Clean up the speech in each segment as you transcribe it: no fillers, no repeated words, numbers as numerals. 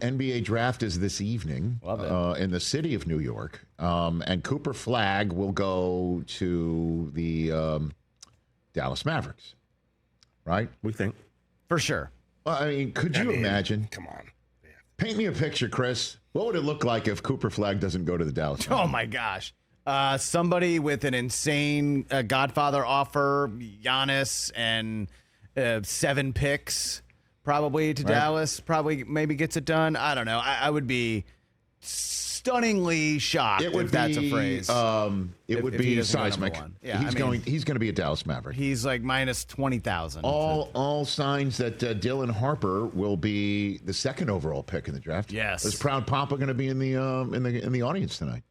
NBA draft is this evening in the city of New York. And Cooper Flagg will go to the Dallas Mavericks, right? We think. For sure. Well, I mean, could you imagine? Come on. Paint me a picture, Chris. What would it look like if Cooper Flagg doesn't go to the Dallas Mavericks? Oh, my gosh. Somebody with an insane Godfather offer, Giannis, and 7 picks. Probably to Dallas, probably maybe gets it done. I don't know. I would be stunningly shocked if that's a phrase. It would be seismic. Yeah, he's going to be a Dallas Maverick. He's like minus 20,000. All signs that Dylan Harper will be the second overall pick in the draft. Yes. Is Proud Papa going to be in the audience tonight?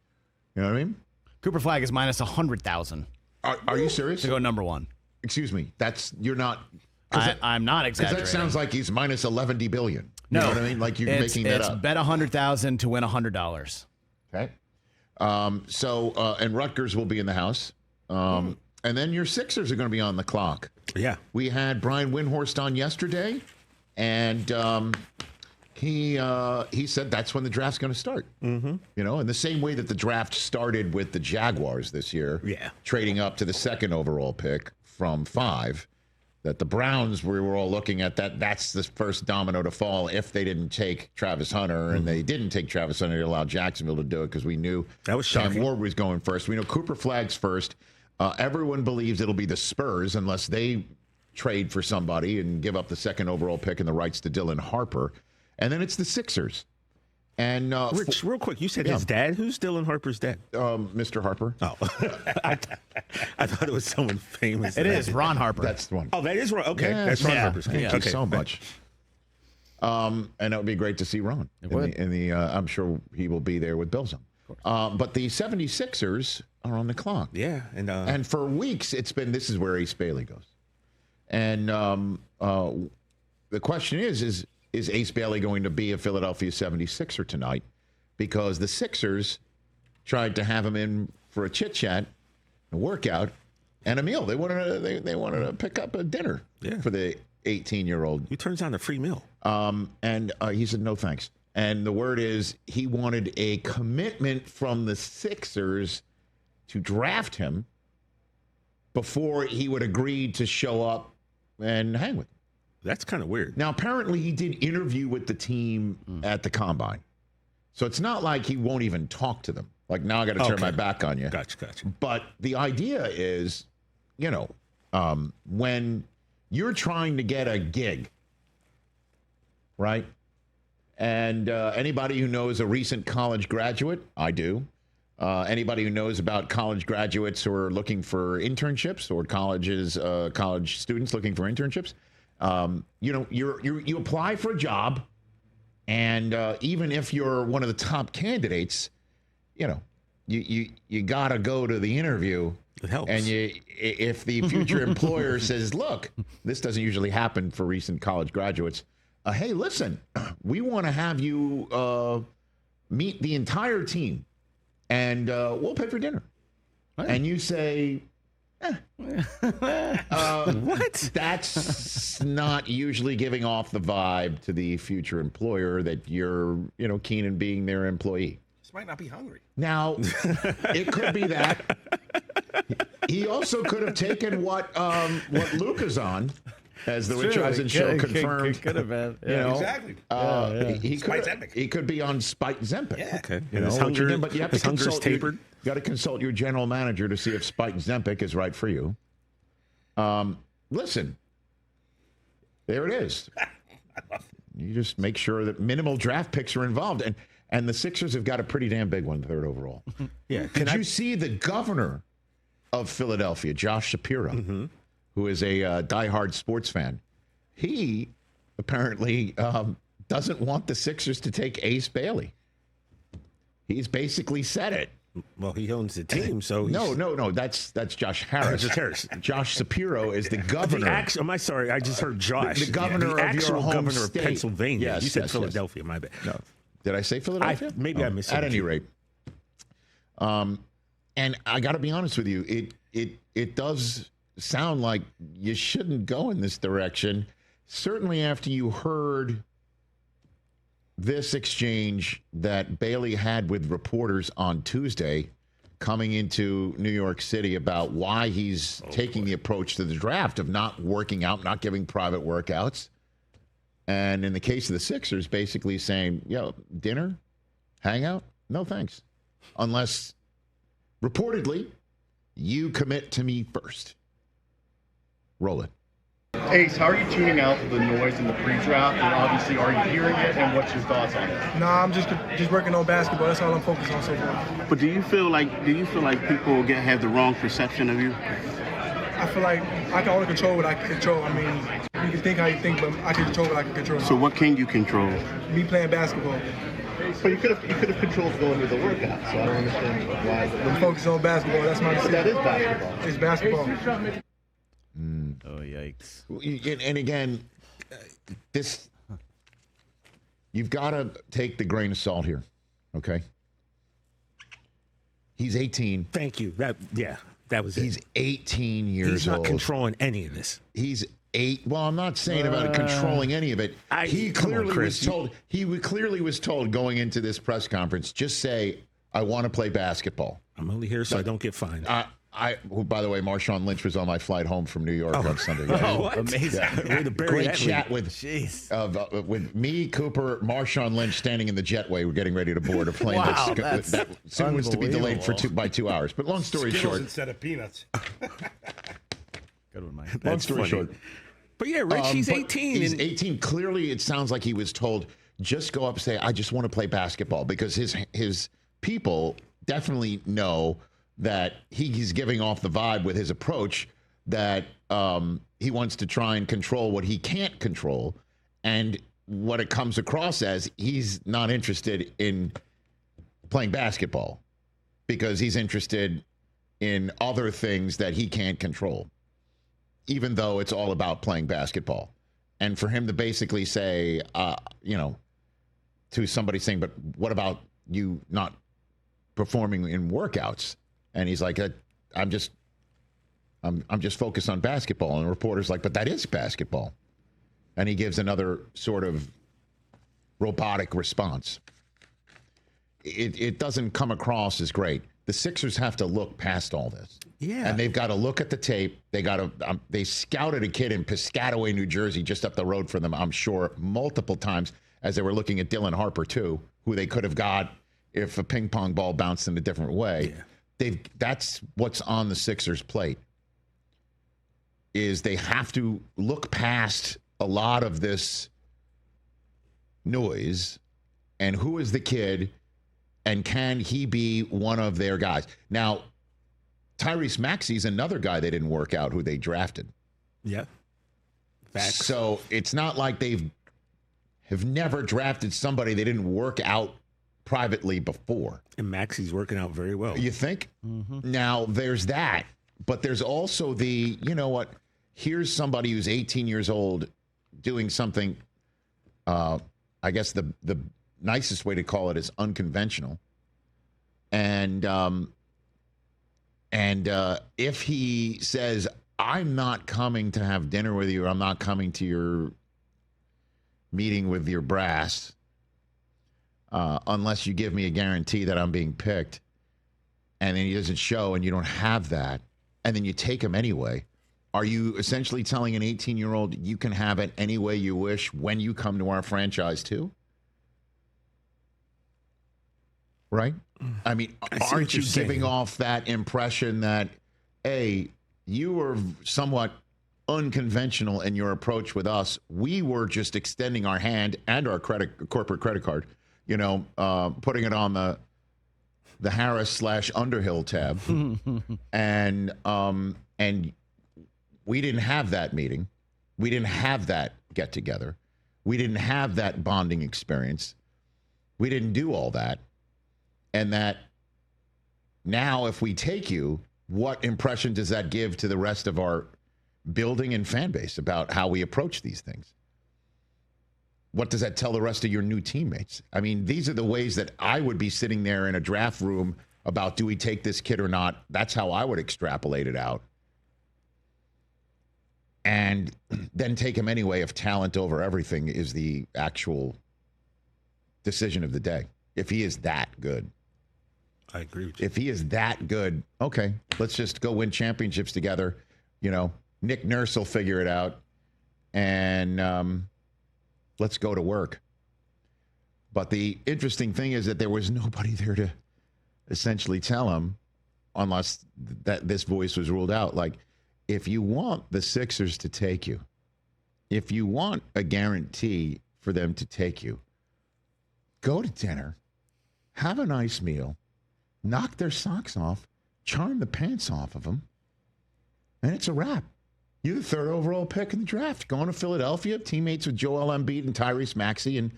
You know what I mean? Cooper Flagg is minus 100,000. Are you serious? To go number 1. Excuse me. You're not. I'm not exaggerating. That sounds like he's minus 11 billion. You know what I mean? Like you're making that up. It's bet 100,000 to win $100. Okay. And Rutgers will be in the house. And then your Sixers are going to be on the clock. Yeah. We had Brian Windhorst on yesterday, and he said that's when the draft's going to start. Mm-hmm. You know, in the same way that the draft started with the Jaguars this year. Yeah. Trading up to the second overall pick from 5. That the Browns, we were all looking at that's the first domino to fall if they didn't take Travis Hunter, and they didn't take Travis Hunter. They allowed Jacksonville to do it because we knew that was shocking. Cam Ward was going first. We know Cooper Flagg's first. Everyone believes it'll be the Spurs unless they trade for somebody and give up the second overall pick and the rights to Dylan Harper. And then it's the Sixers. And Rich, real quick, you said his dad. Who's Dylan Harper's dad? Mr. Harper. Oh, I thought it was someone famous. It is Ron Harper. That's the one. Oh, that is Ron. Okay, Yeah, that's Ron Harper's kid. Thank you so much. And it would be great to see Ron. I'm sure he will be there with Bills on. But the 76ers are on the clock. Yeah, and for weeks it's been this is where Ace Bailey goes. And the question is Ace Bailey going to be a Philadelphia 76er tonight? Because the Sixers tried to have him in for a chit-chat, a workout, and a meal. They wanted to pick up a dinner for the 18-year-old. Who turns down a free meal? And he said, no, thanks. And the word is he wanted a commitment from the Sixers to draft him before he would agree to show up and hang with them. That's kind of weird. Now, apparently he did interview with the team at the Combine. So it's not like he won't even talk to them. Like, now I got to turn my back on you. Gotcha. But the idea is, when you're trying to get a gig, right? And anybody who knows a recent college graduate, I do. Anybody who knows about college graduates who are looking for internships or college students looking for internships, you apply for a job, and even if you're one of the top candidates, you gotta go to the interview. It helps. And if the future employer says, "Look, this doesn't usually happen for recent college graduates. Hey, listen, we want to have you meet the entire team, and we'll pay for dinner." Right. And you say, what? That's not usually giving off the vibe to the future employer that you're, keen in being their employee. This might not be hungry. Now, it could be that. He also could have taken what Luca's on, as the Rich Eisen Show confirmed. Could have been. Exactly. He could be on Spike Zempic. Yeah. Okay. But you have to consult tapered. You got to consult your general manager to see if Spike Zempic is right for you. Listen, there it is. You just make sure that minimal draft picks are involved, and the Sixers have got a pretty damn big one, third overall. Yeah. Did you see the governor of Philadelphia, Josh Shapiro, who is a diehard sports fan? He apparently doesn't want the Sixers to take Ace Bailey. He's basically said it. Well, he owns the team, so no. That's Josh Harris. Josh Shapiro is the governor. I'm sorry, I just heard Josh. The governor of your home governor state. of Pennsylvania. Yes, you said Philadelphia. My bad. No, did I say Philadelphia? Maybe I missed it. At any rate, and I got to be honest with you, it does sound like you shouldn't go in this direction. Certainly, after you heard this exchange that Bailey had with reporters on Tuesday coming into New York City about why he's taking the approach to the draft of not working out, not giving private workouts. And in the case of the Sixers, basically saying, yo, dinner, hangout, no thanks. Unless, reportedly, you commit to me first. Roll it. Ace, how are you tuning out the noise in the pre-draft? And obviously, are you hearing it? And what's your thoughts on it? Nah, I'm just working on basketball. That's all I'm focused on so far. But do you feel like people have the wrong perception of you? I feel like I can only control what I can control. I mean, you can think how you think, but I can control what I can control. So what can you control? Me playing basketball. But you could have controlled going to the workout, so I don't understand why. I'm focused on basketball. That's my decision. That is basketball. It's basketball. Oh, yikes. And again, you've got to take the grain of salt here, okay? He's 18. Thank you. That was it. He's 18 years old. He's not controlling any of this. He's 8. Well, I'm not saying about controlling any of it. He clearly was told going into this press conference, just say, I want to play basketball. I'm only here so I don't get fined. By the way, Marshawn Lynch was on my flight home from New York on Sunday. Amazing. Yeah. Great chat with Jeez. with me, Cooper, Marshawn Lynch standing in the jetway. We're getting ready to board a plane Wow, that soon was to be delayed by 2 hours. But long story short, instead of peanuts. Good one, Mike. long story short. But yeah, Rich, he's 18. He's 18. Clearly, it sounds like he was told, just go up and say, I just want to play basketball, because his people definitely know that he's giving off the vibe with his approach that he wants to try and control what he can't control. And what it comes across as, he's not interested in playing basketball because he's interested in other things that he can't control, even though it's all about playing basketball. And for him to basically say, to somebody saying, but what about you not performing in workouts? And he's like, I'm just focused on basketball. And the reporter's like, but that is basketball. And he gives another sort of robotic response. It doesn't come across as great. The Sixers have to look past all this. Yeah. And they've got to look at the tape. They scouted a kid in Piscataway, New Jersey, just up the road from them, I'm sure, multiple times as they were looking at Dylan Harper, too, who they could have got if a ping pong ball bounced in a different way. Yeah. That's what's on the Sixers' plate, is they have to look past a lot of this noise and who is the kid and can he be one of their guys. Now, Tyrese Maxey's another guy they didn't work out who they drafted. Yeah. Facts. So it's not like have never drafted somebody they didn't work out privately before. And Maxey's working out very well. You think? Mm-hmm. Now, there's that. But there's also here's somebody who's 18 years old doing something, I guess the nicest way to call it is unconventional. And if he says, I'm not coming to have dinner with you, or I'm not coming to your meeting with your brass, unless you give me a guarantee that I'm being picked, and then he doesn't show and you don't have that, and then you take him anyway, are you essentially telling an 18-year-old you can have it any way you wish when you come to our franchise too? Right? I mean, aren't you giving off that impression that, A, you were somewhat unconventional in your approach with us. We were just extending our hand and our corporate credit card, putting it on the Harris/Underhill tab. And we didn't have that meeting. We didn't have that get together. We didn't have that bonding experience. We didn't do all that. And that now, if we take you, what impression does that give to the rest of our building and fan base about how we approach these things? What does that tell the rest of your new teammates? I mean, these are the ways that I would be sitting there in a draft room about, do we take this kid or not? That's how I would extrapolate it out. And then take him anyway if talent over everything is the actual decision of the day. If he is that good. I agree with you. If he is that good, okay, let's just go win championships together. You know, Nick Nurse will figure it out, and let's go to work. But the interesting thing is that there was nobody there to essentially tell him, unless that this voice was ruled out, like, if you want the Sixers to take you, if you want a guarantee for them to take you, go to dinner, have a nice meal, knock their socks off, charm the pants off of them, and it's a wrap. You're the third overall pick in the draft. Going to Philadelphia, teammates with Joel Embiid and Tyrese Maxey and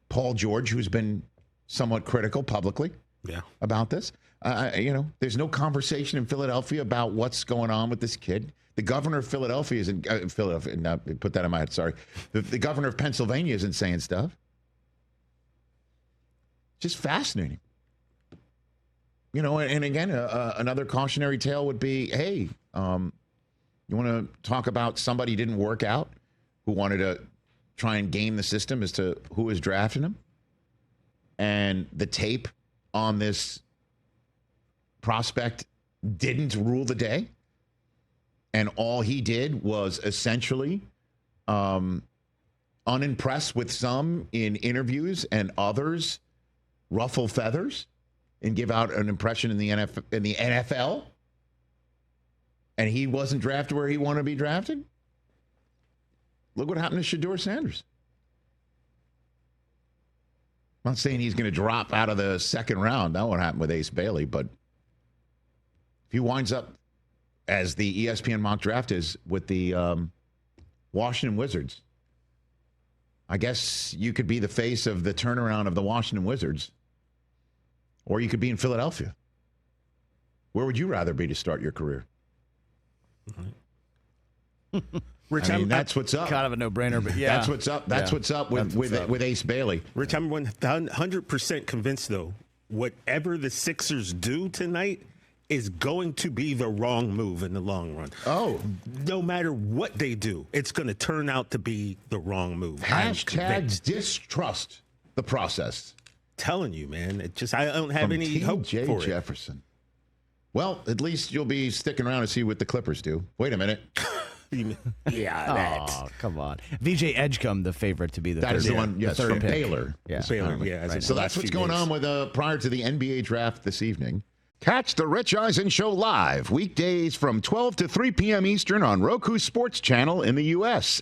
Paul George, who's been somewhat critical publicly about this. There's no conversation in Philadelphia about what's going on with this kid. The governor of Philadelphia isn't Philadelphia. No, put that in my head. Sorry. The governor of Pennsylvania isn't saying stuff. Just fascinating. And again, another cautionary tale would be, hey, you want to talk about somebody who didn't work out, who wanted to try and game the system as to who was drafting him, and the tape on this prospect didn't rule the day, and all he did was essentially unimpressed with some in interviews and others ruffle feathers and give out an impression in the NFL, and he wasn't drafted where he wanted to be drafted. Look what happened to Shedeur Sanders. I'm not saying he's going to drop out of the second round. That won't happen with Ace Bailey, but if he winds up as the ESPN mock draft is with the Washington Wizards, I guess you could be the face of the turnaround of the Washington Wizards, or you could be in Philadelphia. Where would you rather be to start your career? Rich, that's what's up. Kind of a no-brainer, but yeah. That's what's up. That's what's up with Ace Bailey. Rich, I'm 100% convinced, though, whatever the Sixers do tonight is going to be the wrong move in the long run. Oh. No matter what they do, it's going to turn out to be the wrong move. Hashtag distrust the process. Telling you, man. I don't have any hope for it. Jefferson. Well, at least you'll be sticking around to see what the Clippers do. Wait a minute. Oh, come on. VJ Edgecombe, the favorite to be the that third. Is the one, yes, third from pick. Baylor. Yeah. Baylor, yeah. Right. So that's what's going on with prior to the NBA draft this evening. Catch the Rich Eisen Show live weekdays from 12 to 3 p.m. Eastern on Roku Sports Channel in the U.S.